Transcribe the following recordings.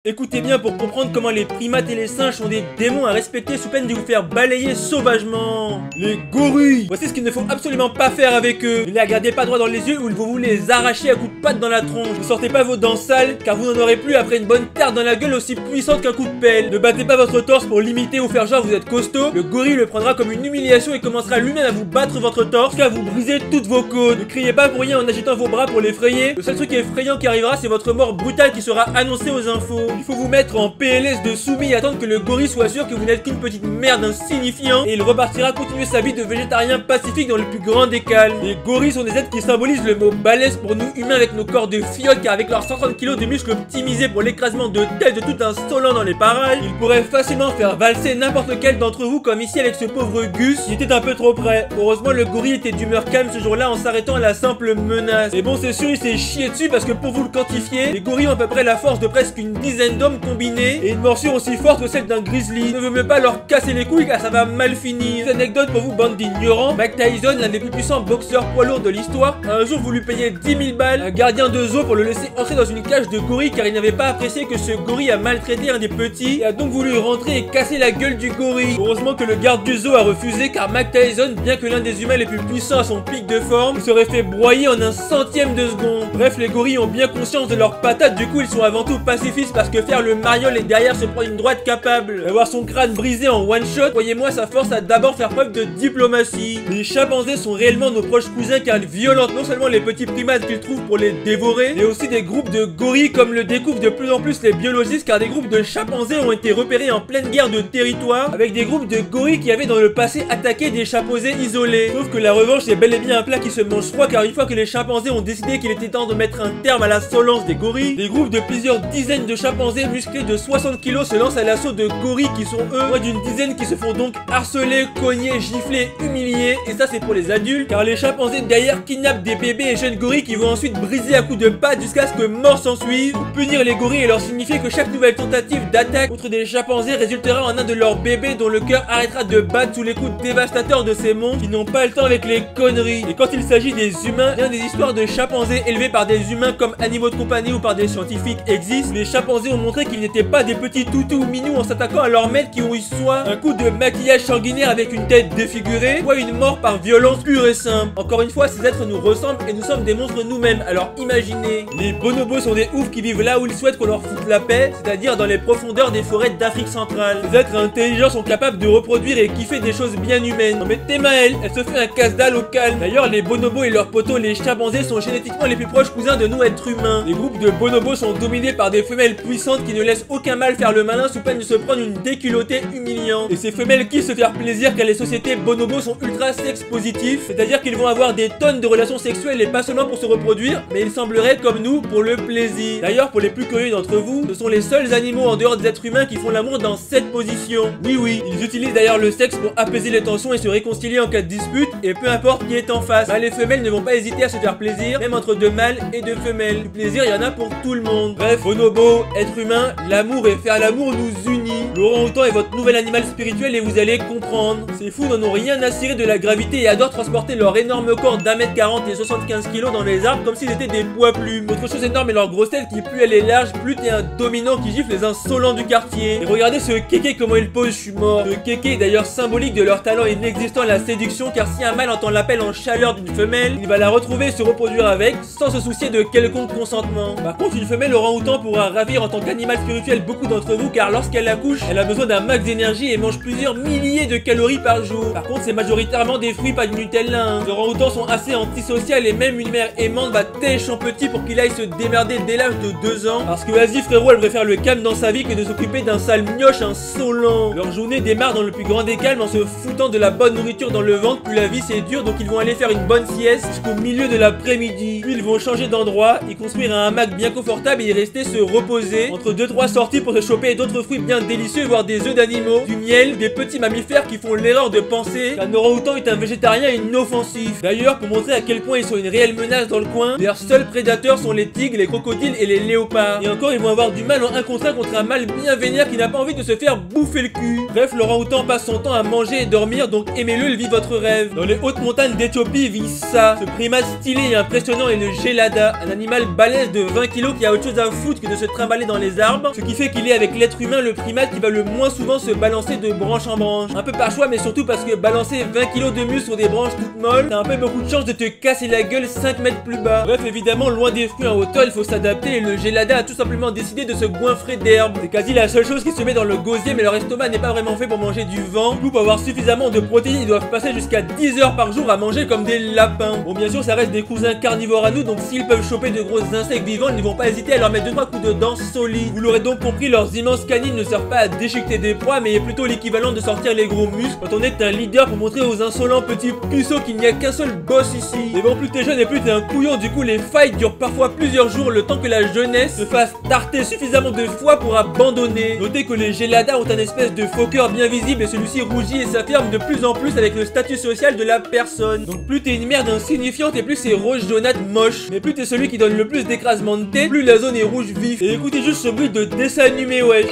Écoutez bien pour comprendre comment les primates et les singes sont des démons à respecter sous peine de vous faire balayer sauvagement. Les gorilles. Voici ce qu'il ne faut absolument pas faire avec eux. Ne les regardez pas droit dans les yeux ou ils vont vous les arracher à coups de patte dans la tronche. Ne sortez pas vos dents sales car vous n'en aurez plus après une bonne tarte dans la gueule aussi puissante qu'un coup de pelle. Ne battez pas votre torse pour l'imiter ou faire genre vous êtes costaud. Le gorille le prendra comme une humiliation et commencera lui-même à vous battre votre torse jusqu'à vous briser toutes vos côtes. Ne criez pas pour rien en agitant vos bras pour l'effrayer. Le seul truc effrayant qui arrivera c'est votre mort brutale qui sera annoncée aux infos. Il faut vous mettre en PLS de soumis et attendre que le gorille soit sûr que vous n'êtes qu'une petite merde insignifiant et il repartira continuer sa vie de végétarien pacifique dans le plus grand des calmes. Les gorilles sont des êtres qui symbolisent le mot balèze pour nous humains avec nos corps de fiottes car avec leurs 130 kg de muscles optimisés pour l'écrasement de tête de tout insolent dans les parages, ils pourraient facilement faire valser n'importe quel d'entre vous comme ici avec ce pauvre Gus qui était un peu trop près. Heureusement le gorille était d'humeur calme ce jour-là en s'arrêtant à la simple menace. Et bon c'est sûr il s'est chié dessus parce que pour vous le quantifier, les gorilles ont à peu près la force de presque une dizaine d'hommes combinés et une morsure aussi forte que celle d'un grizzly. Ne veux même pas leur casser les couilles car ça va mal finir. Petite anecdote pour vous bande d'ignorants, Mike Tyson, l'un des plus puissants boxeurs poids lourds de l'histoire, a un jour voulu payer 10 000 balles un gardien de zoo pour le laisser entrer dans une cage de gorille car il n'avait pas apprécié que ce gorille a maltraité un des petits et a donc voulu rentrer et casser la gueule du gorille. Heureusement que le garde du zoo a refusé car Mike Tyson, bien que l'un des humains les plus puissants à son pic de forme, serait fait broyer en un centième de seconde. Bref, les gorilles ont bien conscience de leurs patates, du coup ils sont avant tout pacifistes parce que faire le mariole et derrière se prendre une droite capable d'avoir son crâne brisé en one shot, croyez-moi ça force à d'abord faire preuve de diplomatie. Les chimpanzés sont réellement nos proches cousins car ils violentent non seulement les petits primates qu'ils trouvent pour les dévorer, mais aussi des groupes de gorilles comme le découvrent de plus en plus les biologistes car des groupes de chimpanzés ont été repérés en pleine guerre de territoire avec des groupes de gorilles qui avaient dans le passé attaqué des chimpanzés isolés. Sauf que la revanche est bel et bien un plat qui se mange froid car une fois que les chimpanzés ont décidé qu'il était temps de mettre un terme à l'insolence des gorilles, des groupes de plusieurs dizaines de chimpanzés musclés de 60 kg se lancent à l'assaut de gorilles qui sont eux moins d'une dizaine qui se font donc harceler, cogner, gifler, humilier et ça c'est pour les adultes car les chimpanzés derrière kidnappent des bébés et jeunes gorilles qui vont ensuite briser à coups de pattes jusqu'à ce que mort s'en suive pour punir les gorilles et leur signifier que chaque nouvelle tentative d'attaque contre des chimpanzés résultera en un de leurs bébés dont le cœur arrêtera de battre sous les coups dévastateurs de ces monstres qui n'ont pas le temps avec les conneries. Et quand il s'agit des humains, bien des histoires de chimpanzés élevés par des humains comme animaux de compagnie ou par des scientifiques existent. Les chimpanzés ont montré qu'ils n'étaient pas des petits toutous minous en s'attaquant à leurs maîtres qui ont eu soit un coup de maquillage sanguinaire avec une tête défigurée, soit une mort par violence pure et simple. Encore une fois, ces êtres nous ressemblent et nous sommes des monstres nous-mêmes, alors imaginez. Les bonobos sont des oufs qui vivent là où ils souhaitent qu'on leur foute la paix, c'est-à-dire dans les profondeurs des forêts d'Afrique centrale. Les êtres intelligents sont capables de reproduire et kiffer des choses bien humaines. Non mais Théma elle se fait un casse-dalle au calme. D'ailleurs, les bonobos et leurs potos, les chimpanzés, sont génétiquement les plus proches cousins de nous êtres humains. Les groupes de bonobos sont dominés par des femelles puissantes qui ne laissent aucun mâle faire le malin sous peine de se prendre une déculottée humiliante. Et ces femelles kiffent se faire plaisir car les sociétés bonobos sont ultra sex positifs, c'est-à-dire qu'ils vont avoir des tonnes de relations sexuelles et pas seulement pour se reproduire, mais ils sembleraient comme nous pour le plaisir. D'ailleurs, pour les plus curieux d'entre vous, ce sont les seuls animaux en dehors des êtres humains qui font l'amour dans cette position. Oui, ils utilisent d'ailleurs le sexe pour apaiser les tensions et se réconcilier en cas de dispute, et peu importe qui est en face. Bah, les femelles ne vont pas hésiter à se faire plaisir, même entre deux mâles et deux femelles. Du plaisir, il y en a pour tout le monde. Bref, bonobos, êtres humains, l'amour et faire l'amour nous unit. L'orang-outan est votre nouvel animal spirituel et vous allez comprendre. Ces fous n'en ont rien à cirer de la gravité et adorent transporter leur énorme corps d'1m40 et 75 kg dans les arbres comme s'ils étaient des poids plumes. Autre chose énorme est leur grosse tête qui, plus elle est large, plus t'es un dominant qui gifle les insolents du quartier. Et regardez ce kéké comment il pose, je suis mort. Le kéké est d'ailleurs symbolique de leur talent inexistant à la séduction car si un mâle entend l'appel en chaleur d'une femelle, il va la retrouver et se reproduire avec sans se soucier de quelconque consentement. Par contre, une femelle orang-outan pourra ravir en tant qu'animal spirituel beaucoup d'entre vous car lorsqu'elle accouche, elle a besoin d'un max d'énergie et mange plusieurs milliers de calories par jour. Par contre, c'est majoritairement des fruits, pas du Nutella. Hein. Les orang-outans sont assez antisociales et même une mère aimante va têche son petit pour qu'il aille se démerder dès l'âge de 2 ans. Parce que vas-y frérot, elle préfère le calme dans sa vie que de s'occuper d'un sale mioche insolent. Leur journée démarre dans le plus grand des calmes en se foutant de la bonne nourriture dans le ventre, puis la vie c'est dur donc ils vont aller faire une bonne sieste jusqu'au milieu de l'après-midi. Puis ils vont changer d'endroit, y construire un hamac bien confortable et y rester se reposer entre 2-3 sorties pour se choper d'autres fruits bien délicieux, voire des œufs d'animaux, du miel, des petits mammifères qui font l'erreur de penser qu'un orang-outan est un végétarien inoffensif. D'ailleurs, pour montrer à quel point ils sont une réelle menace dans le coin, leurs seuls prédateurs sont les tigres, les crocodiles et les léopards. Et encore, ils vont avoir du mal en 1 contre 1 contre un mâle bien vénère qui n'a pas envie de se faire bouffer le cul. Bref, l'orang-outan passe son temps à manger et dormir, donc aimez-le, il vit votre rêve. Dans les hautes montagnes d'Éthiopie vit ça. Ce primate stylé et impressionnant est le gelada, un animal balèze de 20 kg qui a autre chose à foutre que de se trimballer dans les arbres, ce qui fait qu'il est avec l'être humain le primate qui va le moins souvent se balancer de branche en branche. Un peu par choix, mais surtout parce que balancer 20 kg de muscle sur des branches toutes molles, t'as un peu beaucoup de chance de te casser la gueule 5 mètres plus bas. Bref, évidemment, loin des fruits en hauteur, il faut s'adapter et le Gelada a tout simplement décidé de se goinfrer d'herbe. C'est quasi la seule chose qui se met dans le gosier, mais leur estomac n'est pas vraiment fait pour manger du vent. Du coup, pour avoir suffisamment de protéines, ils doivent passer jusqu'à 10 heures par jour à manger comme des lapins. Bon, bien sûr, ça reste des cousins carnivores à nous, donc s'ils peuvent choper de gros insectes vivants, ils ne vont pas hésiter à leur mettre 2-3 coups de dents solides. Vous l'aurez donc compris, leurs immenses canines ne servent pas à déchiqueter des proies, mais est plutôt l'équivalent de sortir les gros muscles quand on est un leader pour montrer aux insolents petits puceaux qu'il n'y a qu'un seul boss ici. Mais bon, plus t'es jeune et plus t'es un couillon, du coup les fights durent parfois plusieurs jours, le temps que la jeunesse se fasse tarter suffisamment de fois pour abandonner. Notez que les Gelada ont un espèce de faux cœur bien visible et celui-ci rougit et s'affirme de plus en plus avec le statut social de la personne. Donc plus t'es une merde insignifiante et plus c'est rouge jaunâtre moche. Mais plus t'es celui qui donne le plus d'écrasement de thé, plus la zone est rouge vif. Et écoutez juste ce bruit de dessin animé, ouais.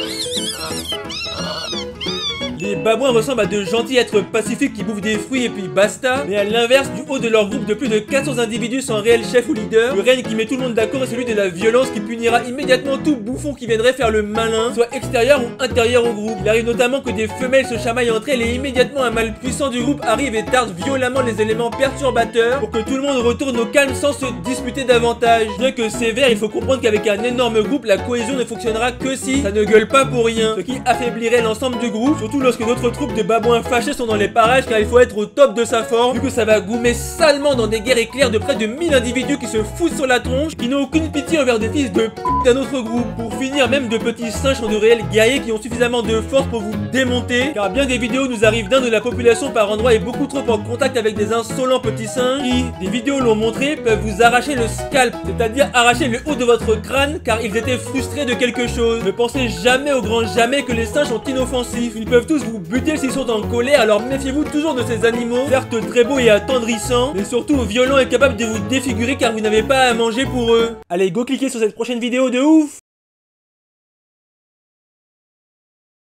Les babouins ressemblent à de gentils êtres pacifiques qui bouffent des fruits et puis basta. Mais à l'inverse, du haut de leur groupe de plus de 400 individus sans réel chef ou leader, le règne qui met tout le monde d'accord est celui de la violence qui punira immédiatement tout bouffon qui viendrait faire le malin, soit extérieur ou intérieur au groupe. Il arrive notamment que des femelles se chamaillent entre elles et immédiatement un mâle puissant du groupe arrive et tarde violemment les éléments perturbateurs pour que tout le monde retourne au calme sans se disputer davantage. Bien que sévère, il faut comprendre qu'avec un énorme groupe, la cohésion ne fonctionnera que si ça ne gueule pas pour rien, ce qui affaiblirait l'ensemble du groupe, surtout lorsque d'autres troupes de babouins fâchés sont dans les parages car il faut être au top de sa forme, vu que ça va goumer salement dans des guerres éclairs de près de 1000 individus qui se foutent sur la tronche, qui n'ont aucune pitié envers des fils de p*** d'un autre groupe. Pour finir, même de petits singes sont de réels guerriers qui ont suffisamment de force pour vous démonter, car bien des vidéos nous arrivent d'un de la population par endroit est beaucoup trop en contact avec des insolents petits singes qui, des vidéos l'ont montré, peuvent vous arracher le scalp, c'est-à-dire arracher le haut de votre crâne car ils étaient frustrés de quelque chose. Ne pensez jamais au grand jamais que les singes sont inoffensifs, ils peuvent tous vous buter s'ils sont en colère, alors méfiez-vous toujours de ces animaux, certes très beaux et attendrissants, mais surtout violents et capables de vous défigurer car vous n'avez pas à manger pour eux. Allez, go cliquer sur cette prochaine vidéo de ouf!